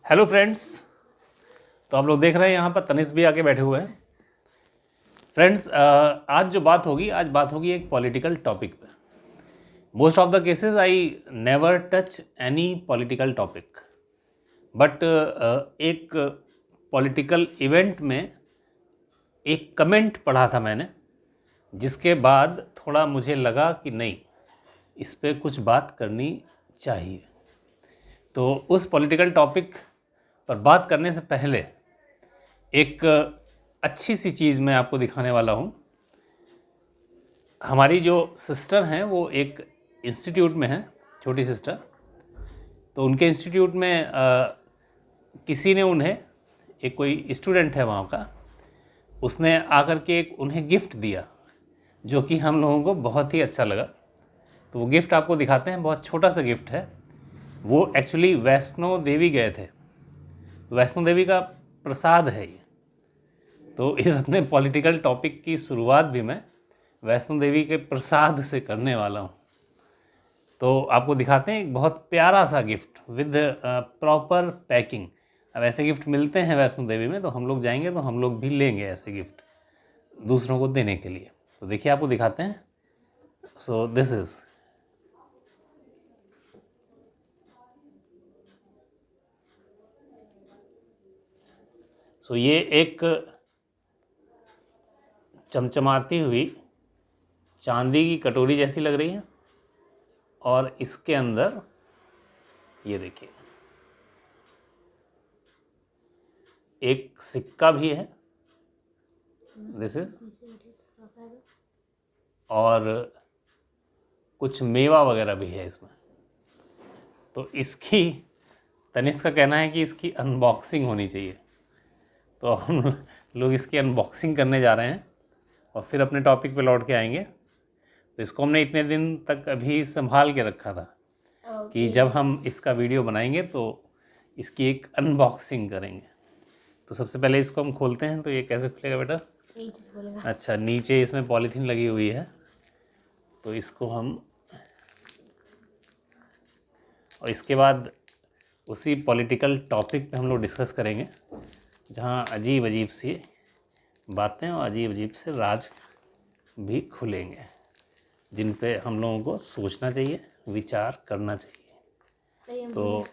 Hello friends. तो आप लोग देख रहे हैं यहाँ पर तनिष्क भी आके बैठे हुए हैं। फ्रेंड्स, आज जो बात होगी एक पॉलिटिकल टॉपिक पे। Most of the cases I never touch any political topic, but एक पॉलिटिकल इवेंट में एक कमेंट पढ़ा था मैंने, जिसके बाद थोड़ा मुझे लगा कि नहीं, इस पे कुछ बात करनी चाहिए। तो उस पॉलिटिकल टॉपिक पर बात करने से पहले एक अच्छी सी चीज़ मैं आपको दिखाने वाला हूँ। हमारी जो सिस्टर हैं वो एक इंस्टीट्यूट में हैं, छोटी सिस्टर। तो उनके इंस्टीट्यूट में किसी ने उन्हें, एक कोई स्टूडेंट है वहाँ का, उसने आकर के एक उन्हें गिफ्ट दिया, जो कि हम लोगों को बहुत ही अच्छा लगा। तो वो गिफ्ट आपको दिखाते हैं। बहुत छोटा सा गिफ्ट है। वो एक्चुअली वैष्णो देवी गए थे, तो वैष्णो देवी का प्रसाद है ये। तो इस अपने पॉलिटिकल टॉपिक की शुरुआत भी मैं वैष्णो देवी के प्रसाद से करने वाला हूँ। तो आपको दिखाते हैं एक बहुत प्यारा सा गिफ्ट विद प्रॉपर पैकिंग। अब ऐसे गिफ्ट मिलते हैं वैष्णो देवी में, तो हम लोग जाएंगे तो हम लोग भी लेंगे ऐसे गिफ्ट दूसरों को देने के लिए। तो देखिए, आपको दिखाते हैं। सो दिस इज़, ये एक चमचमाती हुई चांदी की कटोरी जैसी लग रही है, और इसके अंदर ये देखिए एक सिक्का भी है, दिस इज, और कुछ मेवा वगैरह भी है इसमें। तो इसकी, तनिष्क का कहना है कि इसकी अनबॉक्सिंग होनी चाहिए। तो हम लोग इसकी अनबॉक्सिंग करने जा रहे हैं और फिर अपने टॉपिक पे लौट के आएंगे। तो इसको हमने इतने दिन तक अभी संभाल के रखा था कि जब हम इसका वीडियो बनाएंगे तो इसकी एक अनबॉक्सिंग करेंगे। तो सबसे पहले इसको हम खोलते हैं। तो ये कैसे खुलेगा बेटा? अच्छा, नीचे इसमें पॉलीथीन लगी हुई है, तो इसको हम, और इसके बाद उसी पॉलिटिकल टॉपिक पे हम लोग डिस्कस करेंगे, जहाँ अजीब अजीब सी बातें और अजीब अजीब से राज भी खुलेंगे, जिन पे हम लोगों को सोचना चाहिए, विचार करना चाहिए। तो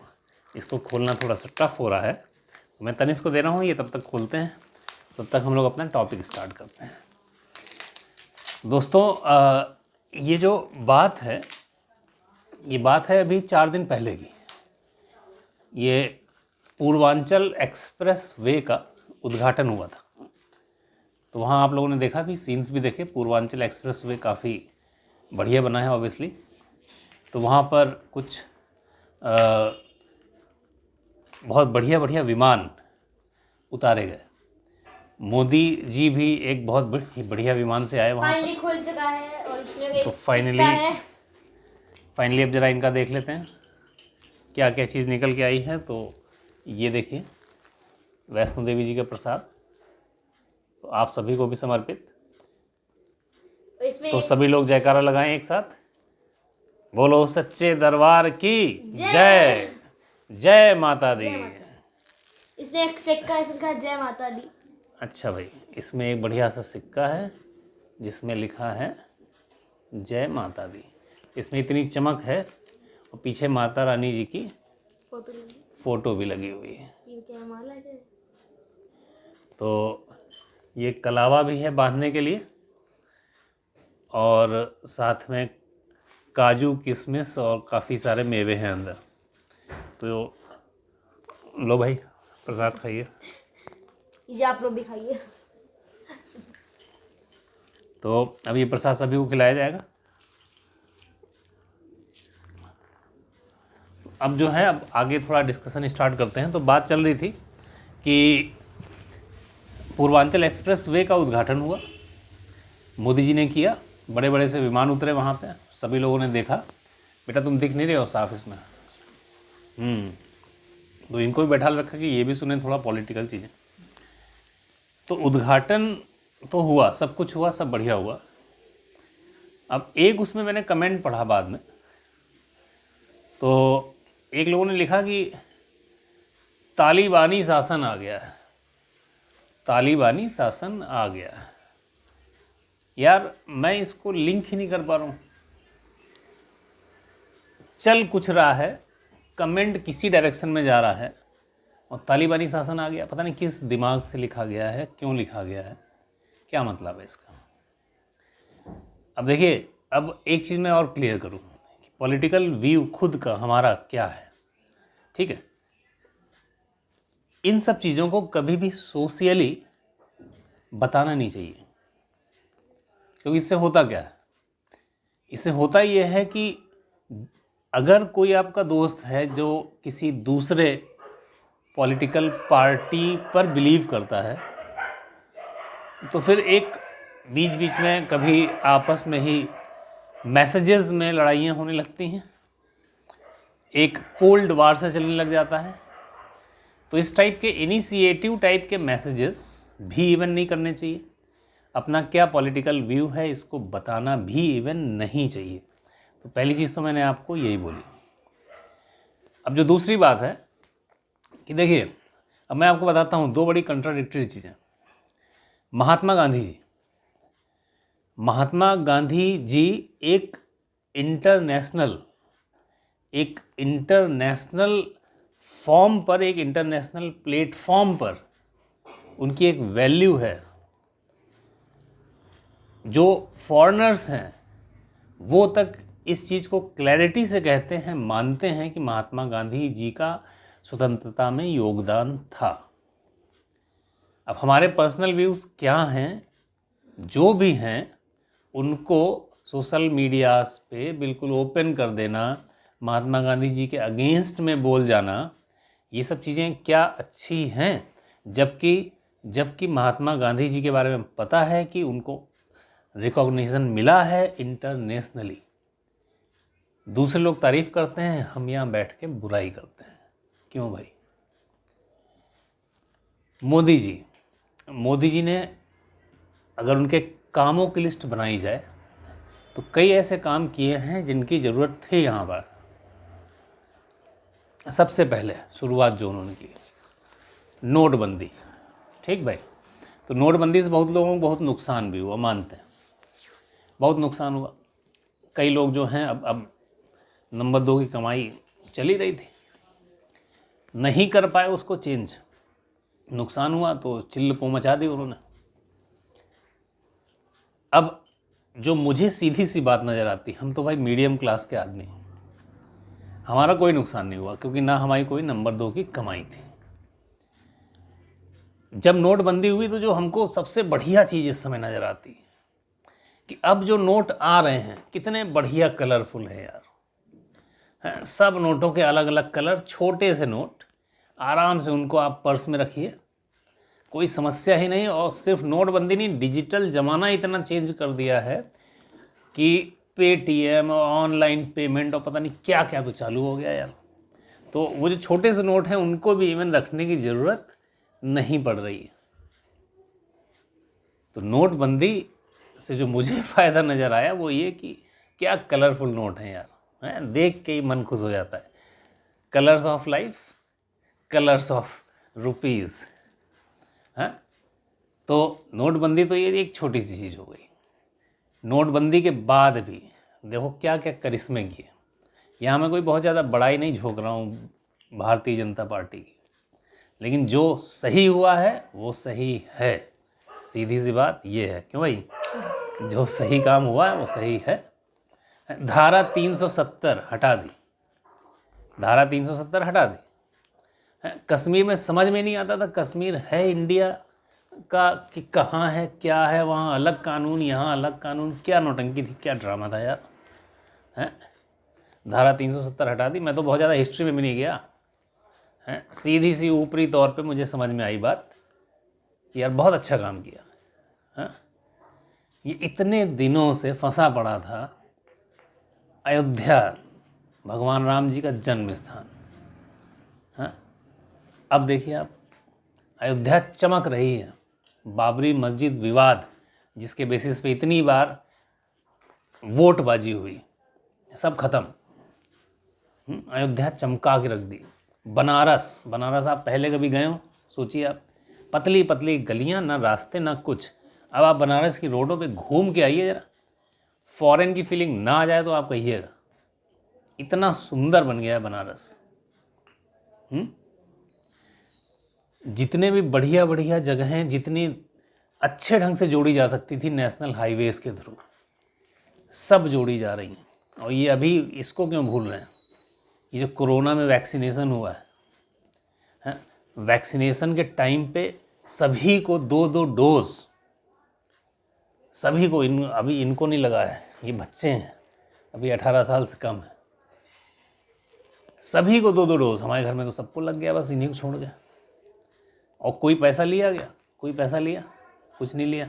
इसको खोलना थोड़ा सा टफ हो रहा है, तो मैं तनिष्क को दे रहा हूँ, ये तब तक खोलते हैं। तब तक हम लोग अपना टॉपिक स्टार्ट करते हैं। दोस्तों, ये जो बात है, ये बात है अभी 4 दिन पहले की। ये पूर्वांचल एक्सप्रेस वे का उद्घाटन हुआ था। तो वहाँ आप लोगों ने देखा भी, सीन्स भी देखे। पूर्वांचल एक्सप्रेस वे काफ़ी बढ़िया बना है ऑब्वियसली। तो वहाँ पर कुछ बहुत बढ़िया बढ़िया विमान उतारे गए। मोदी जी भी एक बहुत बढ़िया विमान से आए वहाँ पर। खुल चुका है और इसमें तो फाइनली अब ज़रा इनका देख लेते हैं क्या क्या चीज़ निकल के आई है। तो ये देखिए, वैष्णो देवी जी का प्रसाद, तो आप सभी को भी समर्पित। तो सभी लोग जयकारा लगाएं एक साथ। बोलो सच्चे दरबार की जय, जय माता दी। इसमें एक सिक्का है, लिखा जय माता दी। अच्छा भाई, इसमें एक बढ़िया सा सिक्का है जिसमें लिखा है जय माता दी। इसमें इतनी चमक है, और पीछे माता रानी जी की फोटो भी लगी हुई है। तो ये कलावा भी है बांधने के लिए, और साथ में काजू, किशमिश और काफ़ी सारे मेवे हैं अंदर। तो लो भाई, प्रसाद खाइए। ये आप लोग भी खाइए। तो अब ये प्रसाद सभी को खिलाया जाएगा। अब जो है, अब आगे थोड़ा डिस्कशन स्टार्ट करते हैं। तो बात चल रही थी कि पूर्वांचल एक्सप्रेस वे का उद्घाटन हुआ, मोदी जी ने किया। बड़े बड़े से विमान उतरे वहाँ पे, सभी लोगों ने देखा। बेटा तुम दिख नहीं रहे हो साफ इसमें। तो इनको भी बैठा रखा कि ये भी सुने थोड़ा पॉलिटिकल चीज़ें। तो उद्घाटन तो हुआ, सब कुछ हुआ, सब बढ़िया हुआ। अब एक उसमें मैंने कमेंट पढ़ा बाद में, तो एक लोगों ने लिखा कि तालिबानी शासन आ गया है, तालिबानी शासन आ गया है। यार मैं इसको लिंक ही नहीं कर पा रहा हूँ। चल कुछ रहा है, कमेंट किसी डायरेक्शन में जा रहा है और तालिबानी शासन आ गया। पता नहीं किस दिमाग से लिखा गया है, क्यों लिखा गया है, क्या मतलब है इसका। अब देखिए, अब एक चीज़ मैं और क्लियर करूँ कि पॉलिटिकल व्यू खुद का हमारा क्या है, ठीक है। इन सब चीज़ों को कभी भी सोशली बताना नहीं चाहिए, क्योंकि इससे होता क्या है, इससे होता ये है कि अगर कोई आपका दोस्त है जो किसी दूसरे पॉलिटिकल पार्टी पर बिलीव करता है, तो फिर एक बीच बीच में कभी आपस में ही मैसेजेस में लड़ाइयाँ होने लगती हैं, एक कोल्ड वार से चलने लग जाता है। तो इस टाइप के इनिशिएटिव टाइप के मैसेजेस भी इवन नहीं करने चाहिए। अपना क्या पॉलिटिकल व्यू है इसको बताना भी इवन नहीं चाहिए। तो पहली चीज़ तो मैंने आपको यही बोली। अब जो दूसरी बात है कि देखिए, अब मैं आपको बताता हूँ दो बड़ी कंट्राडिक्टरी चीज़ें। महात्मा गांधी जी एक इंटरनेशनल फॉर्म पर, एक इंटरनेशनल प्लेटफॉर्म पर उनकी एक वैल्यू है। जो फॉरेनर्स हैं वो तक इस चीज़ को क्लैरिटी से कहते हैं, मानते हैं कि महात्मा गांधी जी का स्वतंत्रता में योगदान था। अब हमारे पर्सनल व्यूज़ क्या हैं, जो भी हैं उनको सोशल मीडियाज़ पे बिल्कुल ओपन कर देना, महात्मा गांधी जी के अगेंस्ट में बोल जाना, ये सब चीज़ें क्या अच्छी हैं? जबकि महात्मा गांधी जी के बारे में पता है कि उनको रिकॉग्निशन मिला है इंटरनेशनली। दूसरे लोग तारीफ़ करते हैं, हम यहाँ बैठ के बुराई करते हैं। क्यों भाई? मोदी जी ने अगर उनके कामों की लिस्ट बनाई जाए तो कई ऐसे काम किए हैं जिनकी ज़रूरत थी यहाँ पर। सबसे पहले शुरुआत जो उन्होंने की, नोटबंदी। ठीक भाई, तो नोटबंदी से बहुत लोगों को बहुत नुकसान भी हुआ, मानते हैं, बहुत नुकसान हुआ। कई लोग जो हैं अब नंबर 2 की कमाई चली रही थी, नहीं कर पाए उसको चेंज, नुकसान हुआ तो चिल्ल पो मचा दी उन्होंने। अब जो मुझे सीधी सी बात नज़र आती, हम तो भाई मीडियम क्लास के आदमी हैं, हमारा कोई नुकसान नहीं हुआ क्योंकि ना हमारी कोई नंबर 2 की कमाई थी। जब नोटबंदी हुई तो जो हमको सबसे बढ़िया चीज़ इस समय नज़र आती है कि अब जो नोट आ रहे हैं कितने बढ़िया कलरफुल है यार, हैं, सब नोटों के अलग अलग कलर, छोटे से नोट, आराम से उनको आप पर्स में रखिए, कोई समस्या ही नहीं। और सिर्फ नोटबंदी नहीं, डिजिटल ज़माना इतना चेंज कर दिया है कि पेटीएम और ऑनलाइन पेमेंट और पता नहीं क्या क्या कुछ चालू हो गया यार। तो वो जो छोटे से नोट हैं उनको भी इवन रखने की ज़रूरत नहीं पड़ रही है। तो नोटबंदी से जो मुझे फ़ायदा नज़र आया वो ये कि क्या कलरफुल नोट हैं यार, हैं, देख के ही मन खुश हो जाता है। Colours of life, colours of rupees, हैं। तो नोटबंदी तो ये एक छोटी सी चीज़ हो गई। नोटबंदी के बाद भी देखो क्या क्या करिश्मे किए। यहाँ मैं कोई बहुत ज़्यादा बड़ाई नहीं झोंक रहा हूँ भारतीय जनता पार्टी की, लेकिन जो सही हुआ है वो सही है, सीधी सी बात ये है। क्यों भाई? जो सही काम हुआ है वो सही है। धारा 370 हटा दी, धारा 370 हटा दी। कश्मीर में समझ में नहीं आता था, कश्मीर है इंडिया का कि कहाँ है, क्या है, वहाँ अलग कानून, यहाँ अलग कानून। क्या नौटंकी थी, क्या ड्रामा था यार, हैं। धारा 370 हटा दी। मैं तो बहुत ज़्यादा हिस्ट्री में भी नहीं गया, हैं, सीधी सी ऊपरी तौर पे मुझे समझ में आई बात कि यार बहुत अच्छा काम किया, हैं। ये इतने दिनों से फंसा पड़ा था अयोध्या, भगवान राम जी का जन्म स्थान, हैं। अब देखिए आप, अयोध्या चमक रही है। बाबरी मस्जिद विवाद जिसके बेसिस पे इतनी बार वोटबाजी हुई, सब खत्म, अयोध्या चमका के रख दी। बनारस, बनारस आप पहले कभी गए हो? सोचिए आप, पतली पतली गलियां, ना रास्ते ना कुछ। अब आप बनारस की रोडों पे घूम के आइए जरा, फॉरेन की फीलिंग ना आ जाए तो आप कहिएगा। इतना सुंदर बन गया है बनारस। जितने भी बढ़िया बढ़िया जगहें जितनी अच्छे ढंग से जोड़ी जा सकती थी नेशनल हाईवेज़ के थ्रू, सब जोड़ी जा रही हैं। और ये अभी इसको क्यों भूल रहे हैं? ये जो कोरोना में वैक्सीनेशन हुआ है, वैक्सीनेशन के टाइम पे सभी को 2-2 डोज, सभी को, अभी इनको नहीं लगा है, ये बच्चे हैं अभी 18 साल से कम है, सभी को 2-2 डोज। हमारे घर में तो सबको लग गया, बस इन्हीं को छोड़ गया। और कोई पैसा लिया गया? कोई पैसा लिया? कुछ नहीं लिया।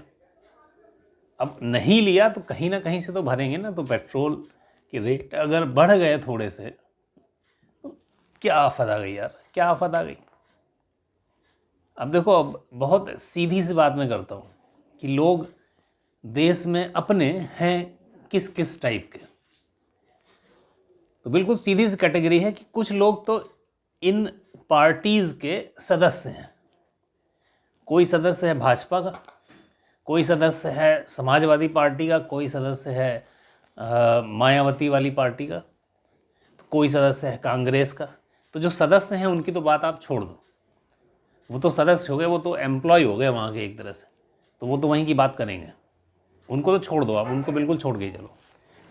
अब नहीं लिया तो कहीं ना कहीं से तो भरेंगे ना। तो पेट्रोल के रेट अगर बढ़ गए थोड़े से तो क्या आफत आ गई यार, क्या आफत आ गई। अब देखो, अब बहुत सीधी सी बात मैं करता हूँ कि लोग देश में अपने हैं किस किस टाइप के। तो बिल्कुल सीधी सी कैटेगरी है कि कुछ लोग तो इन पार्टीज़ के सदस्य हैं। कोई सदस्य है भाजपा का, कोई सदस्य है समाजवादी पार्टी का, कोई सदस्य है मायावती वाली पार्टी का, तो कोई सदस्य है कांग्रेस का। तो जो सदस्य हैं उनकी तो बात आप छोड़ दो, वो तो सदस्य हो गए, वो तो एम्प्लॉय हो गए वहाँ के एक तरह से, तो वो तो वहीं की बात करेंगे। उनको तो छोड़ दो आप, उनको बिल्कुल छोड़ के चलो।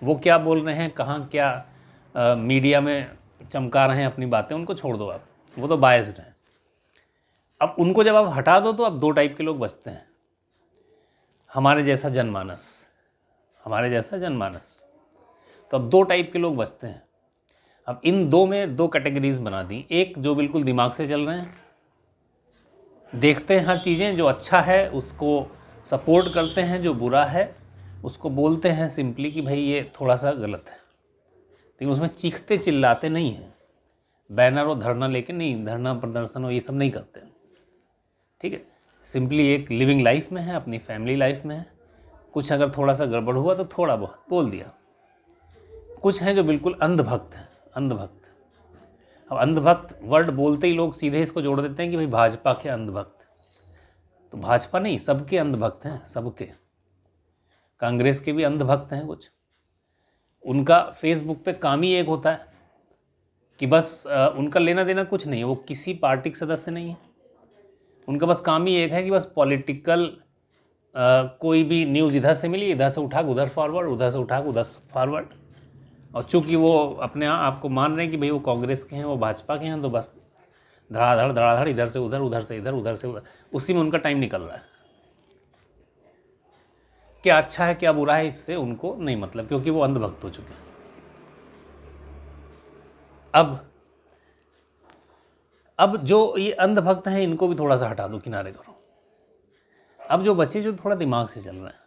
वो क्या बोल रहे हैं, कहाँ क्या मीडिया में चमका रहे हैं अपनी बातें, उनको छोड़ दो आप, वो तो बायस्ड हैं। अब उनको जब आप हटा दो तो अब 2 टाइप के लोग बचते हैं। हमारे जैसा जनमानस, हमारे जैसा जनमानस। तो अब 2 टाइप के लोग बचते हैं। अब इन 2 में 2 कैटेगरीज बना दी। एक जो बिल्कुल दिमाग से चल रहे हैं, देखते हैं हर चीज़ें, जो अच्छा है उसको सपोर्ट करते हैं, जो बुरा है उसको बोलते हैं सिंपली कि भाई ये थोड़ा सा गलत है, लेकिन उसमें चीखते चिल्लाते नहीं हैं। बैनर और धरना लेके नहीं, धरना प्रदर्शन और ये सब नहीं करते, ठीक है। सिंपली एक लिविंग लाइफ में है, अपनी फैमिली लाइफ में है। कुछ अगर थोड़ा सा गड़बड़ हुआ तो थोड़ा बहुत बोल दिया। कुछ हैं जो बिल्कुल अंधभक्त हैं, अंधभक्त। अब अंधभक्त वर्ड बोलते ही लोग सीधे इसको जोड़ देते हैं कि भाई भाजपा के अंधभक्त। तो भाजपा नहीं, सबके अंधभक्त हैं, सबके। कांग्रेस के भी अंधभक्त हैं कुछ। उनका फेसबुक पे काम ही एक होता है कि बस उनका लेना देना कुछ नहीं है, वो किसी पार्टी के सदस्य नहीं है। उनका बस काम ही एक है कि बस पॉलिटिकल कोई भी न्यूज़ इधर से मिली, इधर से उठा के उधर फॉरवर्ड, उधर से उठा के उधर फॉरवर्ड। और चूँकि वो अपने आप को मान रहे हैं कि भाई वो कांग्रेस के हैं, वो भाजपा के हैं, तो बस धड़ाधड़ इधर से उधर, उधर से इधर, उधर से उधर, उसी में उनका टाइम निकल रहा है। क्या अच्छा है क्या बुरा है इससे उनको नहीं मतलब, क्योंकि वो अंधभक्त हो चुके हैं। अब जो ये अंधभक्त हैं इनको भी थोड़ा सा हटा दो, किनारे करो। अब जो बच्चे जो थोड़ा दिमाग से चल रहे हैं,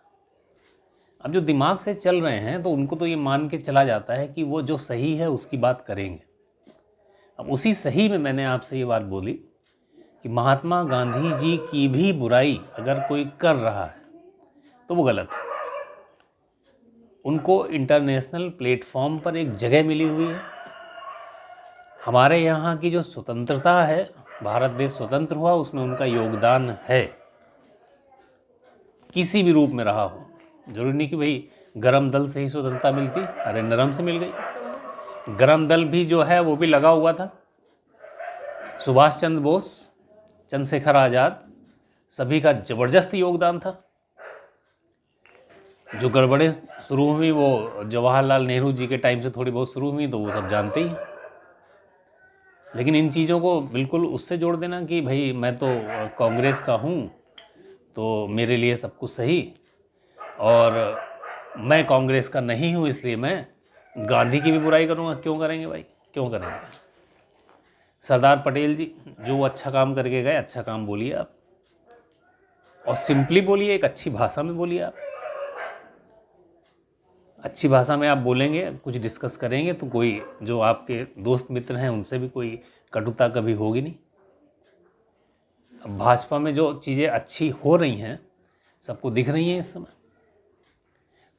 अब जो दिमाग से चल रहे हैं, तो उनको तो ये मान के चला जाता है कि वो जो सही है उसकी बात करेंगे। अब उसी सही में मैंने आपसे ये बात बोली कि महात्मा गांधी जी की भी बुराई अगर कोई कर रहा है तो वो गलत है। उनको इंटरनेशनल प्लेटफॉर्म पर एक जगह मिली हुई है। हमारे यहाँ की जो स्वतंत्रता है, भारत देश स्वतंत्र हुआ, उसमें उनका योगदान है, किसी भी रूप में रहा हो। जरूरी नहीं कि भाई गरम दल से ही स्वतंत्रता मिलती, अरे नरम से मिल गई। गरम दल भी जो है वो भी लगा हुआ था। सुभाष चंद्र बोस, चंद्रशेखर आज़ाद, सभी का ज़बरदस्त योगदान था। जो गड़बड़े शुरू हुई वो जवाहरलाल नेहरू जी के टाइम से थोड़ी बहुत शुरू हुई, तो वो सब जानते ही। लेकिन इन चीज़ों को बिल्कुल उससे जोड़ देना कि भाई मैं तो कांग्रेस का हूँ तो मेरे लिए सब कुछ सही, और मैं कांग्रेस का नहीं हूँ इसलिए मैं गांधी की भी बुराई करूँगा। क्यों करेंगे भाई, क्यों करेंगे? सरदार पटेल जी जो वो अच्छा काम करके गए, अच्छा काम बोलिए आप, और सिंपली बोलिए, एक अच्छी भाषा में बोलिए आप। अच्छी भाषा में आप बोलेंगे, कुछ डिस्कस करेंगे तो कोई जो आपके दोस्त मित्र हैं उनसे भी कोई कटुता कभी होगी नहीं। अब भाजपा में जो चीज़ें अच्छी हो रही हैं सबको दिख रही हैं इस समय,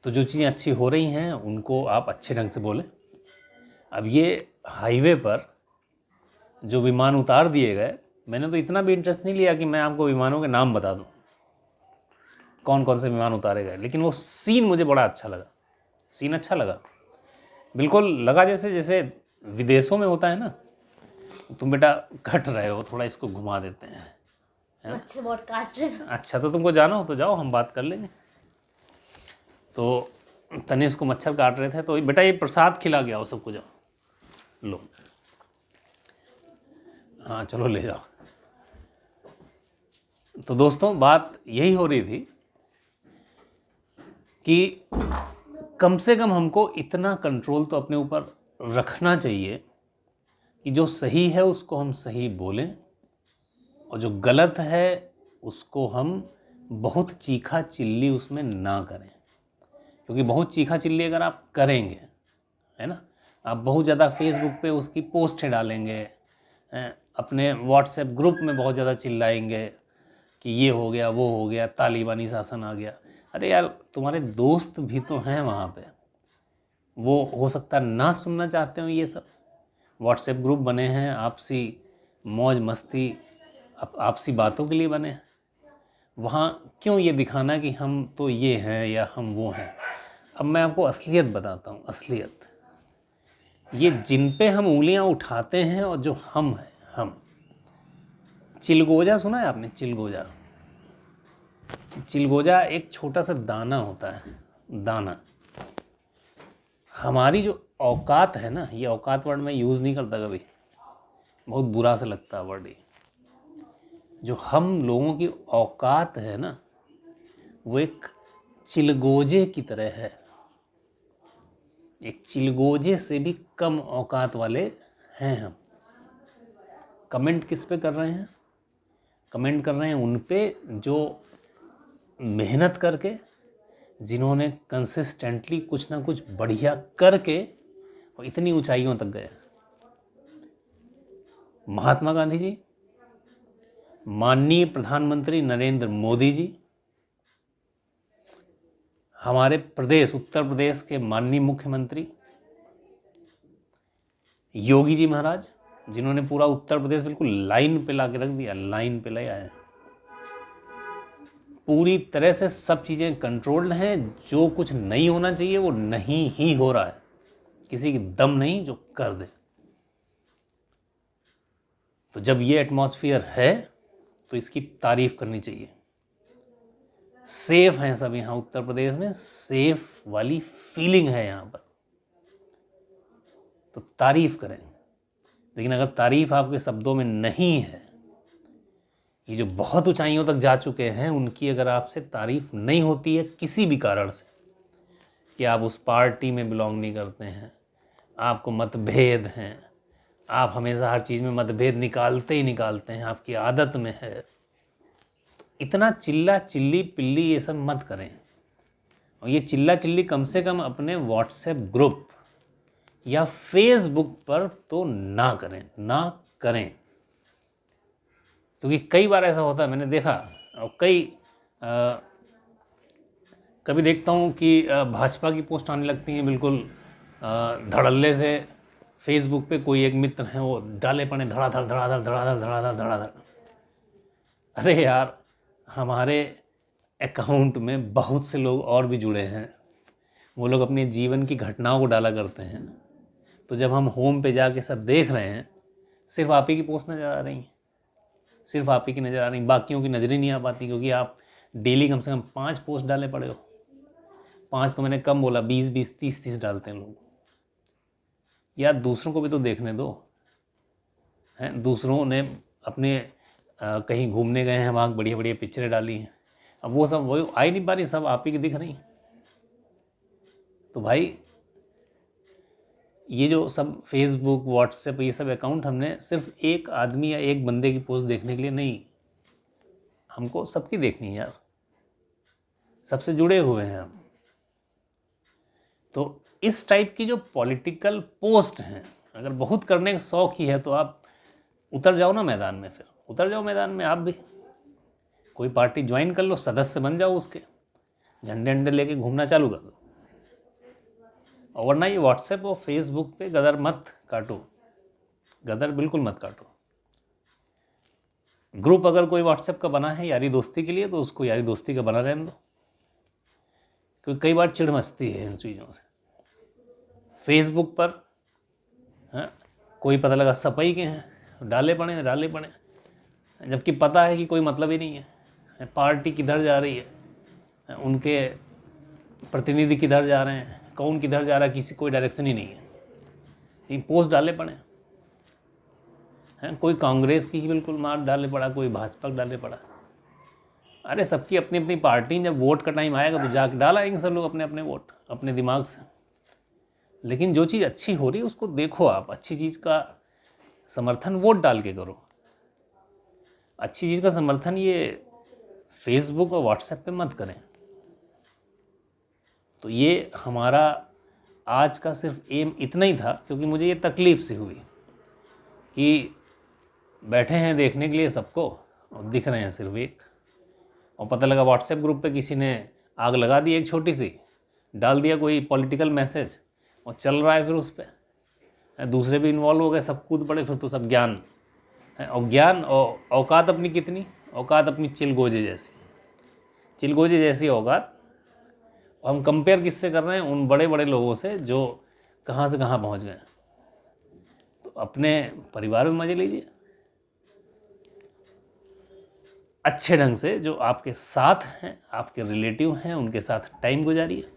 तो जो चीज़ें अच्छी हो रही हैं उनको आप अच्छे ढंग से बोलें। अब ये हाईवे पर जो विमान उतार दिए गए, मैंने तो इतना भी इंटरेस्ट नहीं लिया कि मैं आपको विमानों के नाम बता दूं कौन कौन से विमान उतारे गए, लेकिन वो सीन मुझे बड़ा अच्छा लगा। सीन अच्छा लगा, बिल्कुल लगा जैसे जैसे विदेशों में होता है ना, तुम बेटा कट रहे हो, थोड़ा इसको घुमा देते हैं। अच्छे बहुत काट रहे हैं। अच्छा, तो तुमको जाना हो तो जाओ, हम बात कर लेंगे। तो तनिष्क को मच्छर काट रहे थे, तो बेटा ये प्रसाद खिला के आओ सबको, जाओ लो। हाँ चलो ले जाओ। तो दोस्तों बात यही हो रही थी कि कम से कम हमको इतना कंट्रोल तो अपने ऊपर रखना चाहिए कि जो सही है उसको हम सही बोलें, और जो गलत है उसको हम बहुत चीखा चिल्ली उसमें ना करें। क्योंकि बहुत चीखा चिल्ली अगर आप करेंगे, है ना, आप बहुत ज़्यादा फेसबुक पे उसकी पोस्टें डालेंगे, अपने व्हाट्सएप ग्रुप में बहुत ज़्यादा चिल्लाएंगे कि ये हो गया, वो हो गया, तालिबानी शासन आ गया। अरे यार, तुम्हारे दोस्त भी तो हैं वहाँ पे, वो हो सकता ना सुनना चाहते हो ये सब। व्हाट्सएप ग्रुप बने हैं, आपसी मौज मस्ती, आपसी बातों के लिए बने हैं। वहाँ क्यों ये दिखाना कि हम तो ये हैं या हम वो हैं। अब मैं आपको असलियत बताता हूँ, असलियत। ये जिन पे हम उंगलियाँ उठाते हैं और जो हम हैं, हम। चिलगोजा सुना है आपने? चिलगोजा, चिलगोजा एक छोटा सा दाना होता है, दाना। हमारी जो औकात है ना, ये औकात वर्ड मैं यूज़ नहीं करता कभी, बहुत बुरा सा लगता है वर्ड ये। जो हम लोगों की औकात है ना, वो एक चिलगोजे की तरह है। एक चिलगोजे से भी कम औकात वाले हैं हम। कमेंट किस पे कर रहे हैं? कमेंट कर रहे हैं उन पे जो मेहनत करके, जिन्होंने कंसिस्टेंटली कुछ ना कुछ बढ़िया करके और इतनी ऊंचाइयों तक गए। महात्मा गांधी जी, माननीय प्रधानमंत्री नरेंद्र मोदी जी, हमारे प्रदेश उत्तर प्रदेश के माननीय मुख्यमंत्री योगी जी महाराज, जिन्होंने पूरा उत्तर प्रदेश बिल्कुल लाइन पे ला के रख दिया, लाइन पे ले आए। पूरी तरह से सब चीज़ें कंट्रोल्ड हैं। जो कुछ नहीं होना चाहिए वो नहीं ही हो रहा है। किसी की दम नहीं जो कर दे। तो जब ये एटमॉस्फेयर है तो इसकी तारीफ करनी चाहिए। सेफ हैं सब यहाँ उत्तर प्रदेश में, सेफ वाली फीलिंग है यहाँ पर, तो तारीफ करें। लेकिन अगर तारीफ आपके शब्दों में नहीं है, ये जो बहुत ऊंचाइयों तक जा चुके हैं उनकी अगर आपसे तारीफ नहीं होती है किसी भी कारण से, कि आप उस पार्टी में बिलोंग नहीं करते हैं, आपको मतभेद हैं, आप हमेशा हर चीज़ में मतभेद निकालते ही निकालते हैं, आपकी आदत में है, तो इतना चिल्ला चिल्ली पिल्ली ये सब मत करें। और ये चिल्ला चिल्ली कम से कम अपने व्हाट्सएप ग्रुप या फेसबुक पर तो ना करें, ना करें। क्योंकि कई बार ऐसा होता है, मैंने देखा, और कभी देखता हूँ कि भाजपा की पोस्ट आने लगती हैं बिल्कुल धड़ल्ले से। फेसबुक पे कोई एक मित्र हैं, वो डाले पड़े धड़ाधड़ धड़ाधड़ धड़ाधड़ धड़ाधड़ धड़ाधड़। अरे यार, हमारे अकाउंट में बहुत से लोग और भी जुड़े हैं, वो लोग अपने जीवन की घटनाओं को डाला करते हैं। तो जब हम होम पे जाके सब देख रहे हैं, सिर्फ आप ही की पोस्ट नज़र आ रही हैं, सिर्फ आप ही की नज़र आ रही, बाकियों की नज़र ही नहीं आ पाती। क्योंकि आप डेली कम से कम 5 पोस्ट डाले पड़े हो। 5 तो मैंने कम बोला, 20-20, 30-30 डालते हैं लोग। यार दूसरों को भी तो देखने दो, हैं। दूसरों ने अपने कहीं घूमने गए हैं, वहाँ बढ़िया बढ़िया पिक्चरें डाली हैं, अब वो सब वही आ ही नहीं पा रही, सब आप ही की दिख रही। तो भाई ये जो सब फेसबुक, व्हाट्सएप, ये सब अकाउंट हमने सिर्फ एक आदमी या एक बंदे की पोस्ट देखने के लिए नहीं, हमको सबकी देखनी है यार, सबसे जुड़े हुए हैं हम। तो इस टाइप की जो पॉलिटिकल पोस्ट हैं, अगर बहुत करने का शौक ही है तो आप उतर जाओ ना मैदान में, फिर उतर जाओ मैदान में। आप भी कोई पार्टी ज्वाइन कर लो, सदस्य बन जाओ उसके, झंडे अंडे लेके घूमना चालू कर दो। और वरना ये व्हाट्सएप और फेसबुक पे गदर मत काटो, गदर बिल्कुल मत काटो। ग्रुप अगर कोई व्हाट्सएप का बना है यारी दोस्ती के लिए तो उसको यारी दोस्ती का बना रहने दो, क्योंकि कई बार चिढ़ मचती है इन चीज़ों से। फेसबुक पर कोई पता लगा सपई के हैं, डाले पड़े, जबकि पता है कि कोई मतलब ही नहीं है, पार्टी किधर जा रही है, उनके प्रतिनिधि किधर जा रहे हैं, कौन किधर जा रहा है, किसी कोई डायरेक्शन ही नहीं है, लेकिन पोस्ट डाले पड़े हैं। कोई कांग्रेस की ही बिल्कुल मार डाले पड़ा, कोई भाजपा का डाले पड़ा। अरे सबकी अपनी अपनी पार्टी, जब वोट का टाइम आएगा तो जाके डालाएंगे सब लोग अपने अपने वोट अपने दिमाग से। लेकिन जो चीज़ अच्छी हो रही है उसको देखो, आप अच्छी चीज़ का समर्थन वोट डाल के करो। अच्छी चीज़ का समर्थन ये फेसबुक और व्हाट्सएप पे मत करें। तो ये हमारा आज का सिर्फ एम इतना ही था, क्योंकि मुझे ये तकलीफ़ सी हुई कि बैठे हैं देखने के लिए सबको और दिख रहे हैं सिर्फ एक, और पता लगा व्हाट्सएप ग्रुप पे किसी ने आग लगा दी, एक छोटी सी डाल दिया कोई पॉलिटिकल मैसेज और चल रहा है, फिर उस पर दूसरे भी इन्वॉल्व हो गए, सब कूद पड़े, फिर तो सब ज्ञान है। और ज्ञान और औकात अपनी कितनी, औकात अपनी चिलगोजे जैसी औकात। हम कंपेयर किससे कर रहे हैं, उन बड़े बड़े लोगों से जो कहाँ से कहाँ पहुँच गए। तो अपने परिवार में मज़े लीजिए अच्छे ढंग से, जो आपके साथ हैं, आपके रिलेटिव हैं, उनके साथ टाइम गुजारिए।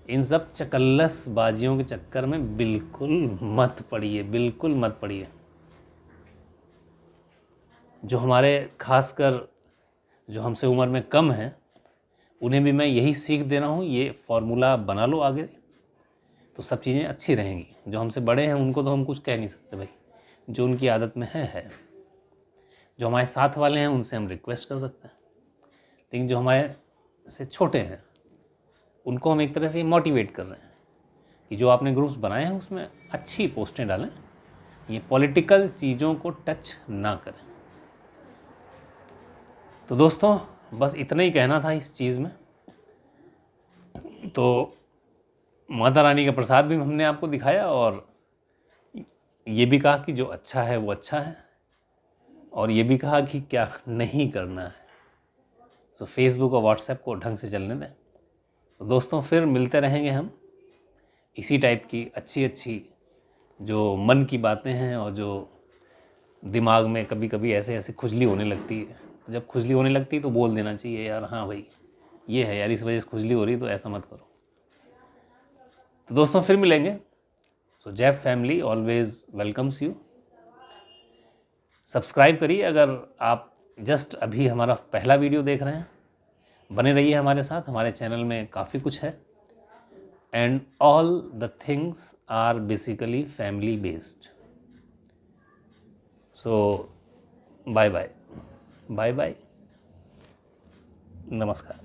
इन सब चकल्लस बाजियों के चक्कर में बिल्कुल मत पड़िए। जो हमारे खासकर जो हमसे उम्र में कम हैं, उन्हें भी मैं यही सीख दे रहा हूँ, ये फॉर्मूला बना लो आगे तो सब चीज़ें अच्छी रहेंगी। जो हमसे बड़े हैं उनको तो हम कुछ कह नहीं सकते भाई, जो उनकी आदत में है। जो हमारे साथ वाले हैं उनसे हम रिक्वेस्ट कर सकते हैं, लेकिन जो हमारे से छोटे हैं उनको हम एक तरह से मोटिवेट कर रहे हैं कि जो आपने ग्रुप्स बनाए हैं उसमें अच्छी पोस्टें डालें, ये पॉलिटिकल चीज़ों को टच ना करें। तो दोस्तों बस इतना ही कहना था इस चीज़ में। तो माता रानी का प्रसाद भी हमने आपको दिखाया, और ये भी कहा कि जो अच्छा है वो अच्छा है, और ये भी कहा कि क्या नहीं करना है। तो फेसबुक और व्हाट्सएप को ढंग से चलने दें। तो दोस्तों फिर मिलते रहेंगे हम इसी टाइप की अच्छी जो मन की बातें हैं, और जो दिमाग में कभी कभी ऐसे खुजली होने लगती है। जब खुजली होने लगती है तो बोल देना चाहिए यार, हाँ भाई ये है यार, इस वजह से खुजली हो रही, तो ऐसा मत करो। तो दोस्तों फिर मिलेंगे। So Zap family always welcomes you. Subscribe करिए अगर आप जस्ट अभी हमारा पहला वीडियो देख रहे हैं। बने रहिए हमारे साथ, हमारे चैनल में काफ़ी कुछ है, and all the things are basically family based. So bye bye, नमस्कार।